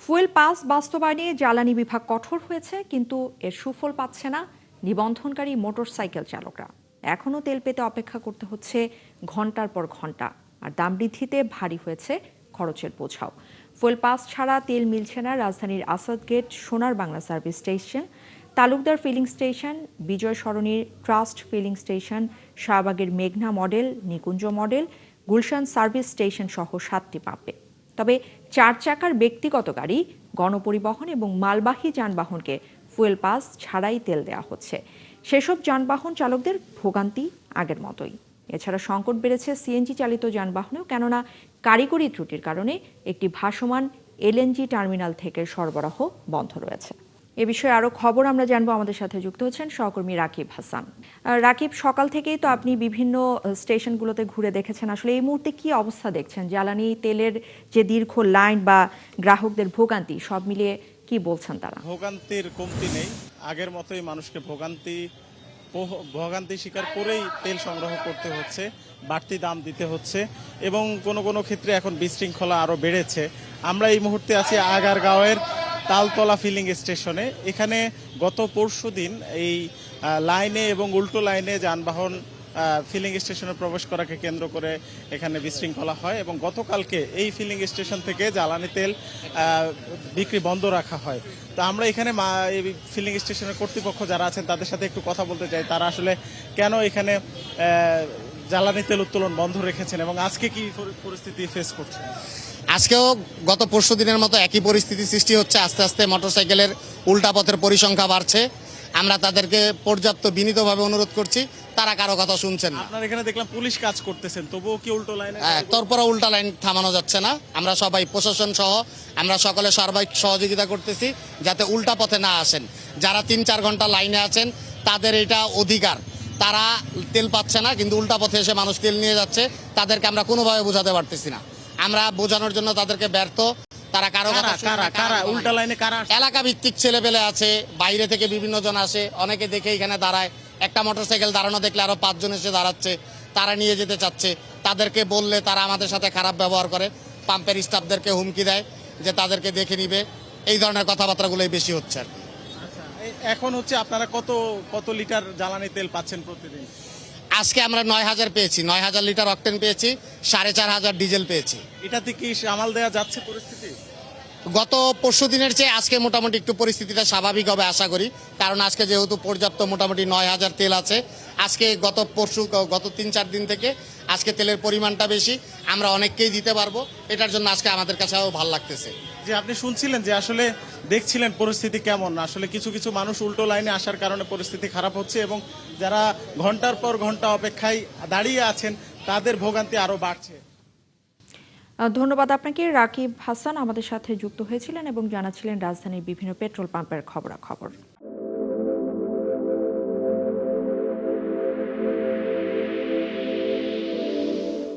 Fuel pass বাস্তবায়নে জ্বালানি বিভাগ কঠোর হয়েছে, কিন্তু এর সুফল পাচ্ছে না নিবন্ধনকারী মোটরসাইকেল চালকরা। এখনও তেল পেতে অপেক্ষা করতে হচ্ছে ঘন্টার পর ঘন্টা, আর দাম বৃদ্ধিতে ভারী হয়েছে খরচের বোঝাও। ফুয়েল পাস ছাড়া তেল মিলছে না রাজধানীর Asad gate, Sonar Bangla service station, Talukdar filling station, Bijoy সরণির ট্রাস্ট ফিলিং স্টেশন, শাহবাগের মেঘনা model, Nikunja model, Gulshan service station সহ 7টি পাম্পে। তবে 4 চাকার ব্যক্তিগত গাড়ি, গণপরিবহন এবং মালবাহী যানবাহনকে ফুয়েল পাস ছাড়াই তেল দেওয়া হচ্ছে। সেসব যানবাহন চালকদের ভোগান্তি আগের মতোই। এছাড়া সংকট বেড়েছে সিএনজি চালিত যানবাহনেও, কেননা কারিগরি ত্রুটির কারণে একটি ভাসমান এলএনজি টার্মিনাল থেকে সরবরাহ বন্ধ রয়েছে। এ বিষয়ে আরো খবর আমরা জানবো। আমাদের সাথে যুক্ত হচ্ছেন সহকর্মী রাকিব হাসান। রাকিব, সকাল থেকেই তো আপনি বিভিন্ন স্টেশনগুলোতে ঘুরে দেখেছেন, আসলে এই মুহূর্তে কি অবস্থা দেখছেন? জ্বালানি তেলের যে দীর্ঘ লাইন বা গ্রাহকদের ভোগান্তি, সব মিলিয়ে কি বলছেন তারা? ভোগান্তির কমতি নেই, আগের মতোই মানুষকে ভোগান্তি স্বীকার করেই তেল সংগ্রহ করতে হচ্ছে, বাড়তি দাম দিতে হচ্ছে এবং কোনো কোনো ক্ষেত্রে এখন বিশৃঙ্খলা আরও বেড়েছে। আমরা এই মুহূর্তে আছি আগারগাঁওয়ের তালতলা ফিলিং স্টেশনে। এখানে গত পরশুদিন এই লাইনে এবং উল্টো লাইনে যানবাহন ফিলিং স্টেশনে প্রবেশ করাকে কেন্দ্র করে এখানে বিশৃঙ্খলা হয় এবং গতকালকে এই ফিলিং স্টেশন থেকে জ্বালানি তেল বিক্রি বন্ধ রাখা হয়। তো আমরা এখানে এই ফিলিং স্টেশনের কর্তৃপক্ষ যারা আছেন তাদের সাথে একটু কথা বলতে চাই, তারা আসলে কেন এখানে জ্বালানি তেল উত্তোলন বন্ধ রেখেছেন এবং আজকে কি পরিস্থিতি ফেস করছেন। আজকেও গত পরশু দিনের মতো একই পরিস্থিতি সৃষ্টি হচ্ছে। আস্তে আস্তে মোটরসাইকেলের উল্টা পথের পরিসংখ্যা বাড়ছে। আমরা তাদেরকে পর্যাপ্ত বিনীতভাবে অনুরোধ করছি, তারা কারো কথা শুনছেন না। আপনারা এখানে দেখলাম পুলিশ কাজ করতেছেন, তবুও কি উল্টো লাইনে? তারপরে উল্টা লাইন থামানো যাচ্ছে না। আমরা সবাই প্রশাসন সহ আমরা সকলে সার্বিক সহযোগিতা করতেছি যাতে উল্টা পথে না আসেন। যারা 3-4 ঘন্টা লাইনে আছেন তাদের এটা অধিকার, তারা তেল পাচ্ছে না কিন্তু উল্টা পথে এসে মানুষ তেল নিয়ে যাচ্ছে, তাদেরকে আমরা কোনোভাবে বোঝাতে পারতেছি না। আমরা বোঝানোর জন্য তাদেরকে ব্যর্থ। তারা কারো উল্টা লাইনে কারা? এলাকা ভিত্তিক ছেলেপেলে আছে, বাইরে থেকে বিভিন্ন জন আসে, অনেকে দেখে এখানে দাঁড়ায়। একটা মোটরসাইকেল দাঁড়ানো দেখলে আরো 5 জন এসে দাঁড়াচ্ছে, তারা নিয়ে যেতে চাচ্ছে। তাদেরকে বললে তারা আমাদের সাথে খারাপ ব্যবহার করে, পাম্পের স্টাফদেরকে হুমকি দেয় যে তাদেরকে দেখে নিবে। এই ধরনের কথাবার্তাগুলোই বেশি হচ্ছে আর কি। এখন হচ্ছে আপনারা কত লিটার জ্বালানি তেল পাচ্ছেন প্রতিদিন? আজকে আমরা 9000 পেয়েছি, 9000 লিটার অকটেন পেয়েছি, 4500 ডিজেল পেয়েছি। এটাতে কি সামাল দেওয়া যাচ্ছে পরিস্থিতি? গত পরশু দিনের চেয়ে আজকে মোটামুটি একটু পরিস্থিতিটা স্বাভাবিক হবে আশা করি, কারণ আজকে যেহেতু পর্যাপ্ত মোটামুটি 9000 তেল আছে। আজকে গত 3-4 দিন থেকে আজকে তেলের পরিমাণটা বেশি, আমরা অনেককেই দিতে পারবো। এটার জন্য আজকে আমাদের কাছেও ভালো লাগতেছে। যে আপনি শুনছিলেন যে আসলে দেখছিলেন পরিস্থিতি কেমন, আসলে কিছু কিছু মানুষ উল্টো লাইনে আসার কারণে পরিস্থিতি খারাপ হচ্ছে এবং যারা ঘন্টার পর ঘন্টা অপেক্ষায় দাঁড়িয়ে আছেন তাদের ভোগান্তি আরো বাড়ছে। ধন্যবাদ আপনাকে। রাকিব হাসান আমাদের সাথে যুক্ত হয়েছিলেন এবং জানাচ্ছিলেন রাজধানীর বিভিন্ন পেট্রোল পাম্পের খবরাখবর।